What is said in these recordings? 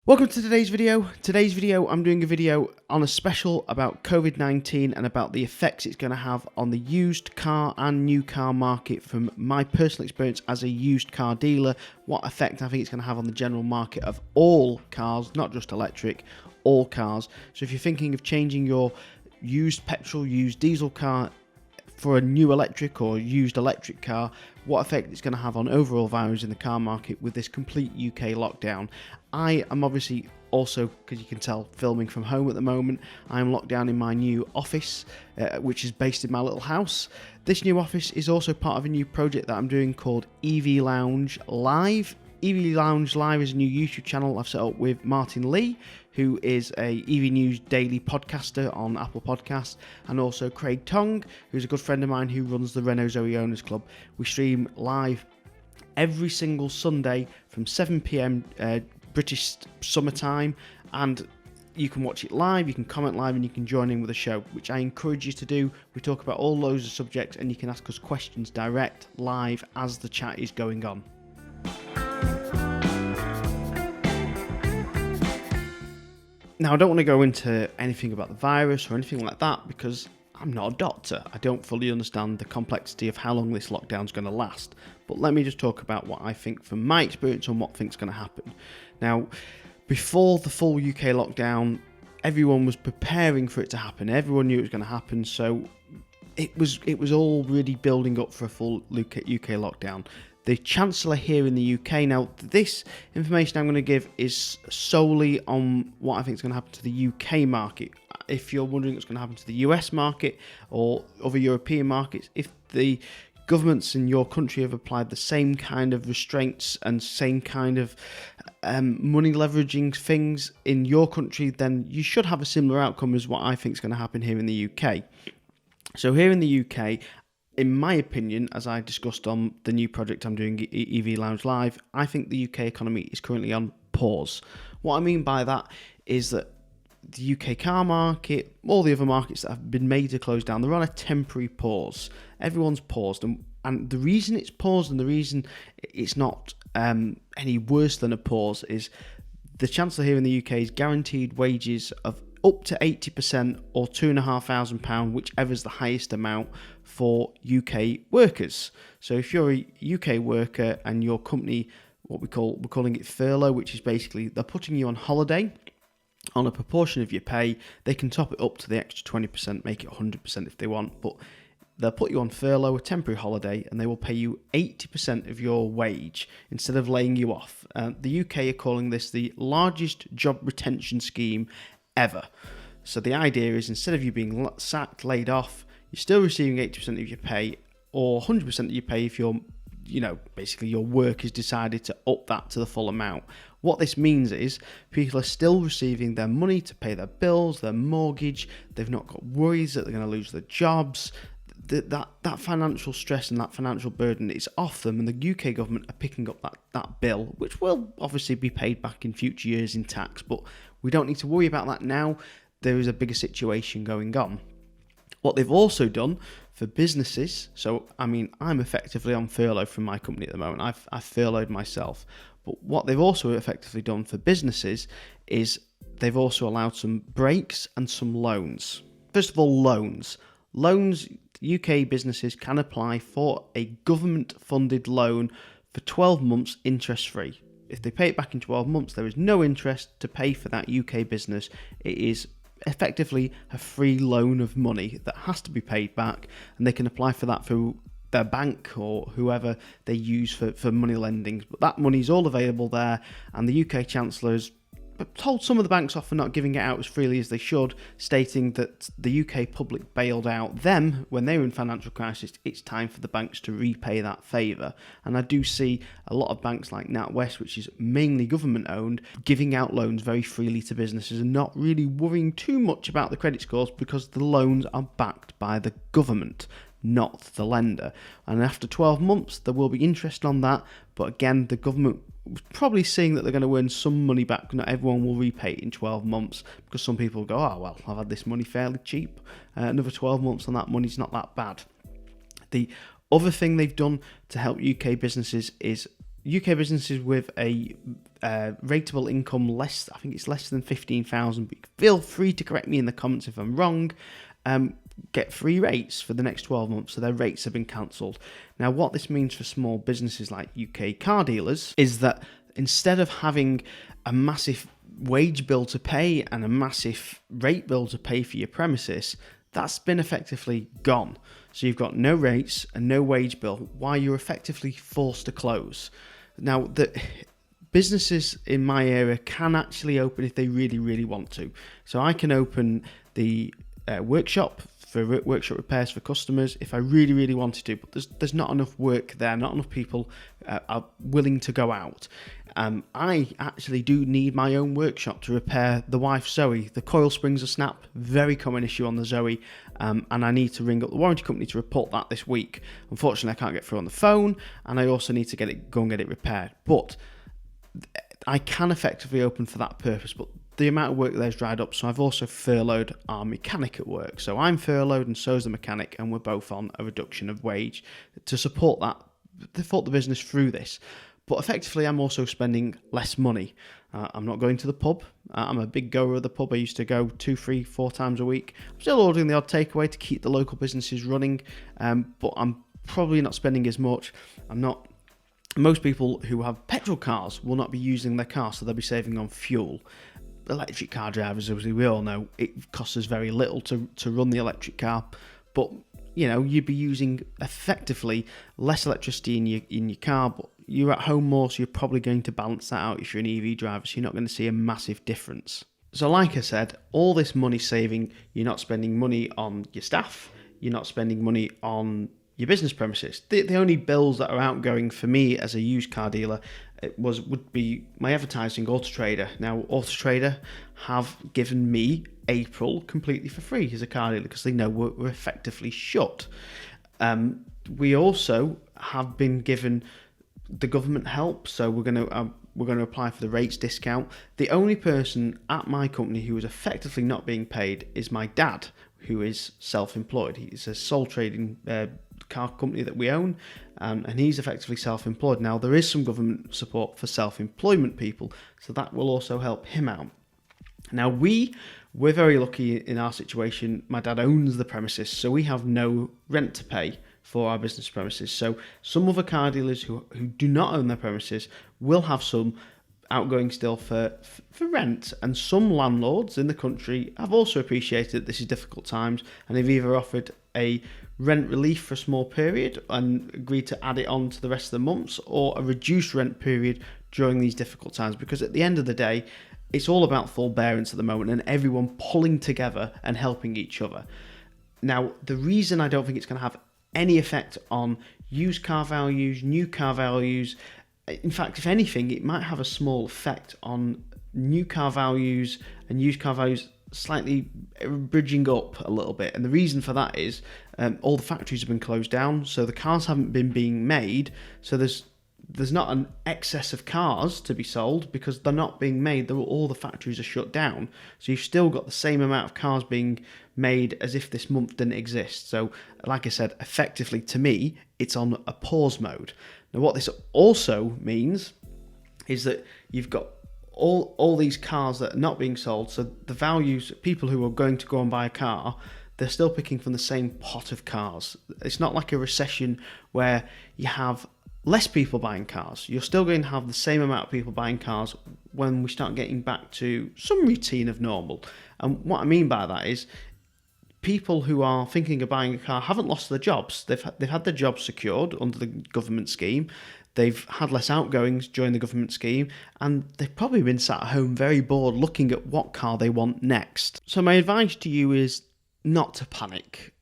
Welcome to today's video. Today's video, I'm doing a video on a special about COVID-19 and about the effects it's going to have on the used car and new car market from my personal experience as a used car dealer, what effect I think it's going to have on the general market of all cars, not just electric, all cars. So if you're thinking of changing your used petrol, used diesel car for a new electric or used electric car, what effect it's going to have on overall values in the car market with this complete UK lockdown. I am obviously also, because you can tell, filming from home at the moment. I am locked down in my new office, which is based in my little house. This new office is also part of a new project that I'm doing called EV Lounge Live. EV Lounge Live is a new YouTube channel I've set up with Martin Lee, who is a EV News daily podcaster on Apple Podcasts, and also Craig Tong, who's a good friend of mine who runs the Renault Zoe Owners Club. We stream live every single Sunday from 7 p.m. British summertime, and you can watch it live, you can comment live, and you can join in with the show, which I encourage you to do. We talk about all loads of subjects, and you can ask us questions direct live as the chat is going on. Now, I don't want to go into anything about the virus or anything like that because I'm not a doctor. I don't fully understand the complexity of how long this lockdown is going to last. But let me just talk about what I think from my experience on what I think is going to happen. Now, before the full UK lockdown, everyone was preparing for it to happen. Everyone knew it was going to happen. So it was all really building up for a full UK lockdown. The Chancellor here in the UK, now this information I'm going to give is solely on what I think is going to happen to the UK market. If you're wondering what's going to happen to the US market or other European markets, if the governments in your country have applied the same kind of restraints and same kind of money leveraging things in your country, then you should have a similar outcome as what I think is going to happen here in the UK. So here in the UK, in my opinion, as I discussed on the new project I'm doing, EV Lounge Live, I think the UK economy is currently on pause. What I mean by that is that the UK car market, all the other markets that have been made to close down, they're on a temporary pause. Everyone's paused. And the reason it's paused and the reason it's not any worse than a pause is the Chancellor here in the UK is guaranteed wages of up to 80% or £2,500, whichever is the highest amount for UK workers. So if you're a UK worker and your company, we're calling it furlough, which is basically they're putting you on holiday on a proportion of your pay. They can top it up to the extra 20%, make it 100% if they want, but they'll put you on furlough, a temporary holiday, and they will pay you 80% of your wage instead of laying you off. The UK are calling this the largest job retention scheme ever. So the idea is instead of you being sacked, laid off, you're still receiving 80% of your pay or 100% of your pay if basically your work has decided to up that to the full amount. What this means is people are still receiving their money to pay their bills, their mortgage. They've not got worries that they're going to lose their jobs. That financial stress and that financial burden is off them, and the UK government are picking up that bill, which will obviously be paid back in future years in tax, but we don't need to worry about that now. There is a bigger situation going on. What they've also done for businesses, so I'm effectively on furlough from my company at the moment. I've furloughed myself, but what they've also effectively done for businesses is they've also allowed some breaks and some loans. First of all, loans. Loans, UK businesses can apply for a government-funded loan for 12 months interest-free. If they pay it back in 12 months, there is no interest to pay for that UK business. It is effectively a free loan of money that has to be paid back, and they can apply for that through their bank or whoever they use for money lending. But that money is all available there, and the UK Chancellor's told some of the banks off for not giving it out as freely as they should, stating that the UK public bailed out them when they were in financial crisis. It's time for the banks to repay that favour. And I do see a lot of banks like NatWest, which is mainly government owned, giving out loans very freely to businesses and not really worrying too much about the credit scores because the loans are backed by the government, not the lender. And after 12 months, there will be interest on that. But again, the government probably seeing that they're going to earn some money back. Not everyone will repay it in 12 months because some people go, oh, well, I've had this money fairly cheap. Another 12 months on that money's not that bad. The other thing they've done to help UK businesses is UK businesses with a rateable income I think it's less than 15,000, but feel free to correct me in the comments if I'm wrong, get free rates for the next 12 months, so their rates have been cancelled. Now, what this means for small businesses like UK car dealers is that instead of having a massive wage bill to pay and a massive rate bill to pay for your premises, that's been effectively gone. So you've got no rates and no wage bill while you're effectively forced to close. Now, the businesses in my area can actually open if they really, really want to. So I can open the workshop for workshop repairs for customers if I really, really wanted to, but there's not enough work there, not enough people are willing to go out. I actually do need my own workshop to repair the wife Zoe. The coil springs are snapped, very common issue on the Zoe, and I need to ring up the warranty company to report that this week. Unfortunately, I can't get through on the phone, and I also need to go and get it repaired. But I can effectively open for that purpose, but the amount of work there's dried up, so I've also furloughed our mechanic at work. So I'm furloughed and so is the mechanic, and we're both on a reduction of wage to support the business through this. But effectively, I'm also spending less money. I'm not going to the pub. I'm a big goer of the pub. I used to go 2, 3, 4 times a week. I'm still ordering the odd takeaway to keep the local businesses running, but I'm probably not spending as much. Most people who have petrol cars will not be using their car, so they'll be saving on fuel. Electric car drivers, as we all know, it costs us very little to run the electric car, but you'd be using effectively less electricity in your car, but you're at home more, so you're probably going to balance that out if you're an EV driver, so you're not going to see a massive difference. So like I said, all this money saving, you're not spending money on your staff, you're not spending money on your business premises. The only bills that are outgoing for me as a used car dealer would be my advertising, Auto Trader. Now, Auto Trader have given me April completely for free as a car dealer because they know we're effectively shut. We also have been given the government help, so we're going to apply for the rates discount. The only person at my company who is effectively not being paid is my dad, who is self-employed. He's a sole trading car company that we own, and he's effectively self-employed. Now, there is some government support for self-employment people, so that will also help him out. Now, we're very lucky in our situation. My dad owns the premises, so we have no rent to pay for our business premises. So some other car dealers who do not own their premises will have some outgoing still for rent, and some landlords in the country have also appreciated that this is difficult times, and they've either offered a rent relief for a small period and agreed to add it on to the rest of the months, or a reduced rent period during these difficult times, because at the end of the day, it's all about forbearance at the moment and everyone pulling together and helping each other. Now, the reason I don't think it's going to have any effect on used car values, new car values, in fact, if anything, it might have a small effect on new car values and used car values slightly bridging up a little bit. And the reason for that is all the factories have been closed down, so the cars haven't been being made, so there's not an excess of cars to be sold because they're not being made. All the factories are shut down, so you've still got the same amount of cars being made as if this month didn't exist. So like I said, effectively to me, it's on a pause mode. Now, what this also means is that you've got all these cars that are not being sold, so the values, people who are going to go and buy a car, they're still picking from the same pot of cars. It's not like a recession where you have less people buying cars. You're still going to have the same amount of people buying cars when we start getting back to some routine of normal. And what I mean by that is people who are thinking of buying a car haven't lost their jobs. They've had their jobs secured under the government scheme. They've had less outgoings during the government scheme, and they've probably been sat at home very bored looking at what car they want next. So my advice to you is not to panic.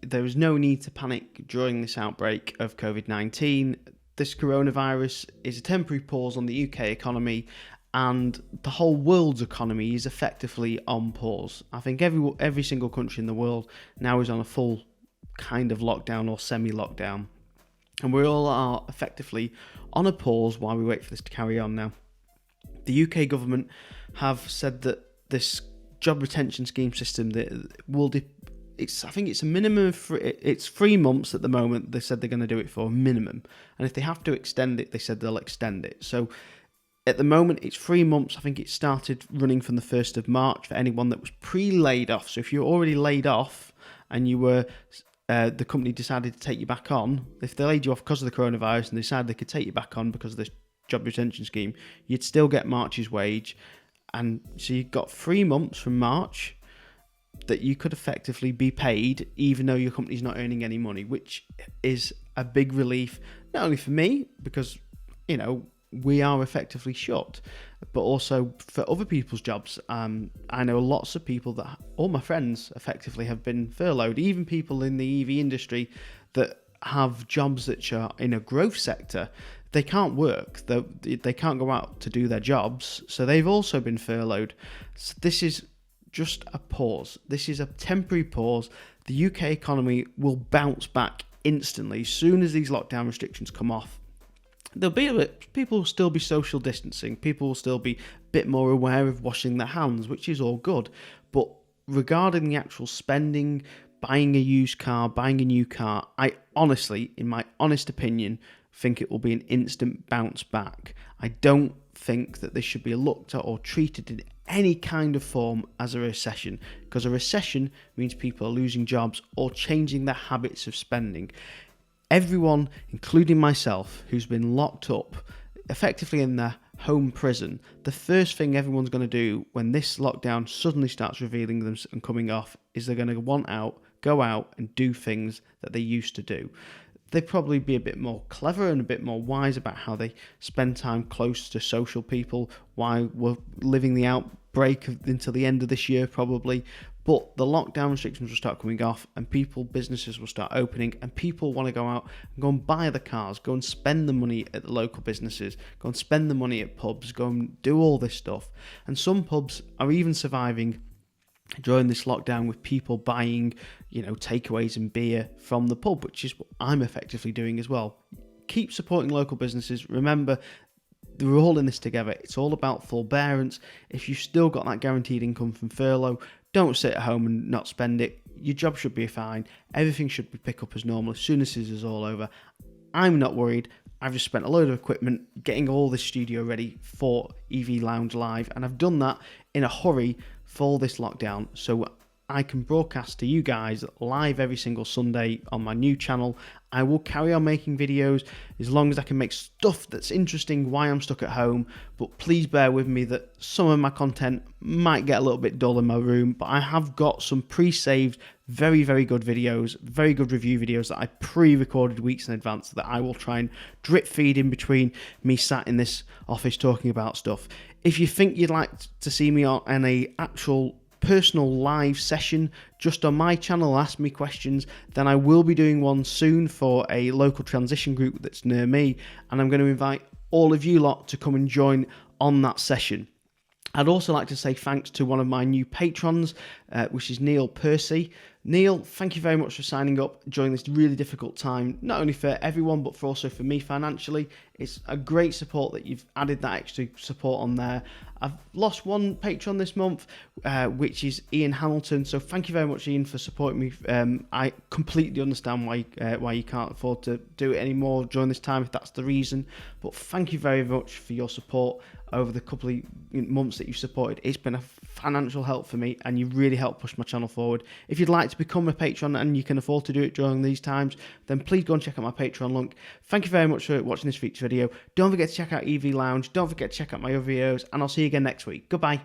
There is no need to panic during this outbreak of COVID-19. This coronavirus is a temporary pause on the UK economy, and the whole world's economy is effectively on pause. I think every single country in the world now is on a full kind of lockdown or semi-lockdown, and we all are effectively on a pause while we wait for this to carry on now. The UK government have said that this job retention scheme system that will I think it's a minimum of it's 3 months at the moment. They said they're going to do it for a minimum, and if they have to extend it, they said they'll extend it. So At the moment, it's 3 months. I think it started running from the 1st of March for anyone that was pre-laid off. So if you're already laid off and you were, the company decided to take you back on, if they laid you off because of the coronavirus and they decided they could take you back on because of this job retention scheme, you'd still get March's wage. And so you got 3 months from March that you could effectively be paid even though your company's not earning any money, which is a big relief, not only for me, because, you know, we are effectively shut, but also for other people's jobs. I know lots of people that, all my friends effectively have been furloughed, even people in the EV industry that have jobs that are in a growth sector. They can't work, they can't go out to do their jobs, so they've also been furloughed. So this is just a pause. This is a temporary pause. The UK economy will bounce back instantly as soon as these lockdown restrictions come off. People will still be social distancing. People will still be a bit more aware of washing their hands, which is all good. But regarding the actual spending, buying a used car, buying a new car, I honestly, in my honest opinion, think it will be an instant bounce back. I don't think that this should be looked at or treated in any kind of form as a recession, because a recession means people are losing jobs or changing their habits of spending. Everyone, including myself, who's been locked up effectively in their home prison, the first thing everyone's going to do when this lockdown suddenly starts revealing them and coming off is they're going to want out, go out and do things that they used to do. They'd probably be a bit more clever and a bit more wise about how they spend time close to social people, why we're living the outbreak until the end of this year probably. But the lockdown restrictions will start coming off and businesses will start opening, and people want to go out and go and buy the cars, go and spend the money at the local businesses, go and spend the money at pubs, go and do all this stuff. And some pubs are even surviving during this lockdown with people buying, takeaways and beer from the pub, which is what I'm effectively doing as well. Keep supporting local businesses. Remember, we're all in this together. It's all about forbearance. If you've still got that guaranteed income from furlough, don't sit at home and not spend it. Your job should be fine. Everything should be pick up as normal as soon as this is all over. I'm not worried. I've just spent a load of equipment getting all this studio ready for EV Lounge Live, and I've done that in a hurry for this lockdown, so I can broadcast to you guys live every single Sunday on my new channel. I will carry on making videos as long as I can make stuff that's interesting while I'm stuck at home, but please bear with me that some of my content might get a little bit dull in my room, but I have got some pre-saved, very, very good videos, very good review videos that I pre-recorded weeks in advance that I will try and drip feed in between me sat in this office talking about stuff. If you think you'd like to see me on an actual personal live session just on my channel, ask me questions, then I will be doing one soon for a local transition group that's near me, and I'm going to invite all of you lot to come and join on that session. I'd also like to say thanks to one of my new patrons, which is Neil Percy. Neil, thank you very much for signing up during this really difficult time, not only for everyone, but also for me financially. It's a great support that you've added that extra support on there. I've lost one patron this month, which is Ian Hamilton. So thank you very much, Ian, for supporting me. I completely understand why you can't afford to do it anymore during this time, if that's the reason. But thank you very much for your support over the couple of months that you've supported. It's been a financial help for me, and you really helped push my channel forward. If you'd like to become a patron and you can afford to do it during these times, then please go and check out my Patreon link. Thank you very much for watching this feature video. Don't forget to check out EV Lounge. Don't forget to check out my other videos, and I'll see you again next week. Goodbye.